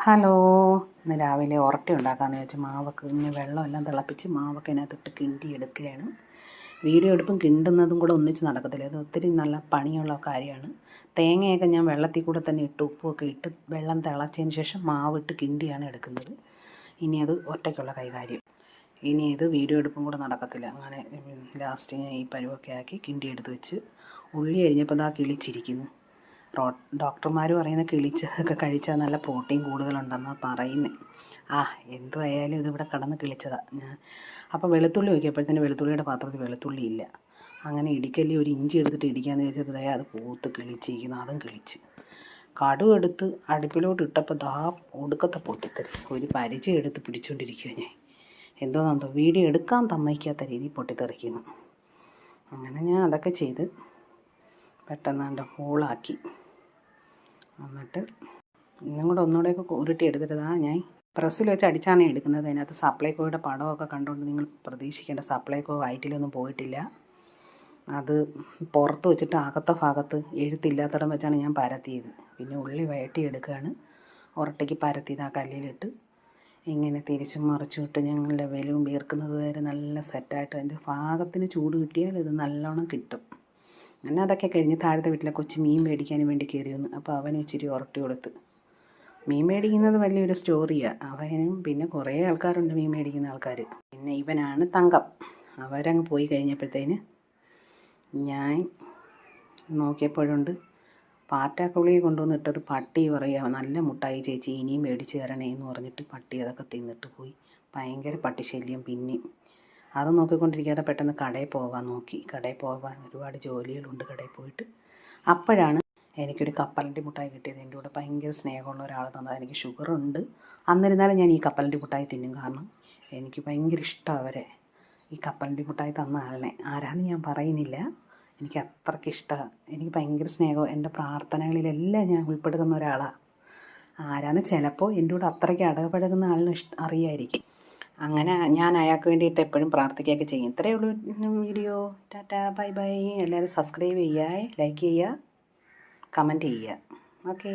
Hello, ഇന്ന് രാവിലെ ഉറട്ടി ഉണ്ടാക്കാമെന്ന് വെച്ച് മാവൊക്കെ ഇങ്ങനെ വെള്ളമെല്ലാം തിളപ്പിച്ച് മാവൊക്കെ അതിനകത്തിട്ട് കിണ്ടി എടുക്കുകയാണ്. വീഡിയോ എടുപ്പും കിണ്ടുന്നതും കൂടെ ഒന്നിച്ച് നടക്കത്തില്ല, അത് ഒത്തിരി നല്ല പണിയുള്ള കാര്യമാണ്. തേങ്ങയൊക്കെ ഞാൻ വെള്ളത്തിൽ കൂടെ തന്നെ ഇട്ട് ഉപ്പുമൊക്കെ ഇട്ട് വെള്ളം തിളച്ചതിന് ശേഷം മാവിട്ട് കിണ്ടിയാണ് എടുക്കുന്നത്. ഇനി അത് ഒറ്റയ്ക്കുള്ള കൈകാര്യം. ഇനി ഇത് വീഡിയോ എടുപ്പും കൂടെ നടക്കത്തില്ല. അങ്ങനെ ലാസ്റ്റ് ഈ പരുവൊക്കെ ആക്കി കിണ്ടി എടുത്ത് വെച്ച് ഉള്ളി അരിഞ്ഞപ്പോൾ ഇതാ കിളിച്ചിരിക്കുന്നു. ഡോക്ടർമാർ പറയുന്ന കിളിച്ചതൊക്കെ കഴിച്ചാൽ നല്ല പ്രോട്ടീൻ കൂടുതലുണ്ടെന്നാണ് പറയുന്നത്. എന്തുമായാലും ഇതിവിടെ കിടന്ന് കിളിച്ചതാണ്. അപ്പോൾ വെളുത്തുള്ളി നോക്കിയപ്പോഴത്തേന് വെളുത്തുള്ളിയുടെ പാത്രത്തിൽ വെളുത്തുള്ളി ഇല്ല. അങ്ങനെ ഇടിക്കല്ലി ഒരു ഇഞ്ചി എടുത്തിട്ട് ഇടിക്കാമെന്ന് വെച്ചപ്പോൾ അത് പൂത്ത് കിളിച്ചിരിക്കുന്നു. അതും കിളിച്ച് കടുവ് എടുത്ത് അടുപ്പിലോട്ട് ഇട്ടപ്പോൾ ഒടുക്കത്തെ പൊട്ടിത്തെറി. ഒരു പരിചയം എടുത്ത് പിടിച്ചുകൊണ്ടിരിക്കുക ഞാൻ. എന്തോന്നെന്തോ വീഡിയോ എടുക്കാൻ സമ്മതിക്കാത്ത രീതിയിൽ പൊട്ടിത്തെറിക്കുന്നു. അങ്ങനെ ഞാൻ അതൊക്കെ ചെയ്ത് പെട്ടെന്ന് ഹോളാക്കി. എന്നിട്ട് ഇന്നും കൂടെ ഒന്നുകൂടെയൊക്കെ ഉരുട്ടി എടുത്തിട്ടതാ ഞാൻ പ്രസ്സിൽ വെച്ച് അടിച്ചാണ് എടുക്കുന്നത്. അതിനകത്ത് സപ്ലൈകോയുടെ പടമൊക്കെ കണ്ടുകൊണ്ട് നിങ്ങൾ പ്രതീക്ഷിക്കേണ്ട. സപ്ലൈകോ വയറ്റിലൊന്നും പോയിട്ടില്ല. അത് പുറത്ത് വെച്ചിട്ട് അകത്തെ ഭാഗത്ത് എഴുത്തില്ലാത്തിടം വെച്ചാണ് ഞാൻ പരത്തിയത്. പിന്നെ ഉള്ളി വഴറ്റിയെടുക്കുകയാണ്. ഉരട്ടിക്ക് പരത്തിയത് ആ കല്ലിലിട്ട് ഇങ്ങനെ തിരിച്ചും മറിച്ചും ഇട്ട് ഞങ്ങൾ ലെവലും വീർക്കുന്നത് വരെ നല്ല സെറ്റായിട്ട് അതിൻ്റെ ഭാഗത്തിന് ചൂട് കിട്ടിയാൽ ഇത് നല്ലോണം കിട്ടും. അങ്ങനെ അതൊക്കെ കഴിഞ്ഞ് താഴത്തെ വീട്ടിലെ കൊച്ച് മീൻ മേടിക്കാൻ വേണ്ടി കയറി വന്നു. അപ്പോൾ അവനും ഇച്ചിരി ഉരട്ടി കൊടുത്ത്. മീൻ മേടിക്കുന്നത് വലിയൊരു സ്റ്റോറിയാണ്. അവനും പിന്നെ കുറേ ആൾക്കാരുണ്ട് മീൻ മേടിക്കുന്ന ആൾക്കാർ. പിന്നെ ഇവനാണ് തങ്കം. അവരങ്ങ് പോയി കഴിഞ്ഞപ്പോഴത്തേന് ഞാൻ നോക്കിയപ്പോഴുണ്ട് പാറ്റാക്കുളിയെ കൊണ്ടുവന്ന് ഇട്ടത് പട്ടി പറയുക, നല്ല മുട്ടായി ചേച്ചി ഇനിയും മേടിച്ച് തരണേ എന്ന് പറഞ്ഞിട്ട് പട്ടി അതൊക്കെ തിന്നിട്ട് പോയി. ഭയങ്കര പട്ടിശല്യം. പിന്നെ അത് നോക്കിക്കൊണ്ടിരിക്കാതെ പെട്ടെന്ന് കടയിൽ പോകാൻ നോക്കി. കടയിൽ പോകാൻ ഒരുപാട് ജോലികളുണ്ട്. കടയിൽ പോയിട്ട് അപ്പോഴാണ് എനിക്കൊരു കപ്പലണ്ടി മുട്ടായി കിട്ടിയത്. എൻ്റെ കൂടെ ഭയങ്കര സ്നേഹമുള്ള ഒരാൾ തന്നത്. എനിക്ക് ഷുഗറുണ്ട്, എന്നിരുന്നാലും ഞാൻ ഈ കപ്പലണ്ടി മുട്ടായി തിന്നും. കാരണം എനിക്ക് ഭയങ്കര ഇഷ്ടമാണ് അവരെ. ഈ കപ്പലണ്ടി മുട്ടായി തന്ന ആളിനെ ആരാന്ന് ഞാൻ പറയുന്നില്ല. എനിക്ക് അത്രയ്ക്ക് ഇഷ്ടമാണ്. എനിക്ക് ഭയങ്കര സ്നേഹം. എൻ്റെ പ്രാർത്ഥനകളിലെല്ലാം ഞാൻ ഉൾപ്പെടുത്തുന്ന ഒരാളാണ്. ആരാന്ന് ചിലപ്പോൾ എൻ്റെ കൂടെ അത്രയ്ക്ക് ഇടപഴകുന്ന ആളിന് അറിയായിരിക്കും. അങ്ങനെ ഞാൻ അയാൾക്ക് വേണ്ടിയിട്ട് എപ്പോഴും പ്രാർത്ഥിക്കുകയൊക്കെ ചെയ്യും. ഇത്രയേ ഉള്ളൂ വീഡിയോ. Tata, bye bye. എല്ലാവരും സബ്സ്ക്രൈബ് ചെയ്യുക, ലൈക്ക് ചെയ്യുക, കമൻറ്റ് ചെയ്യുക. ഓക്കേ.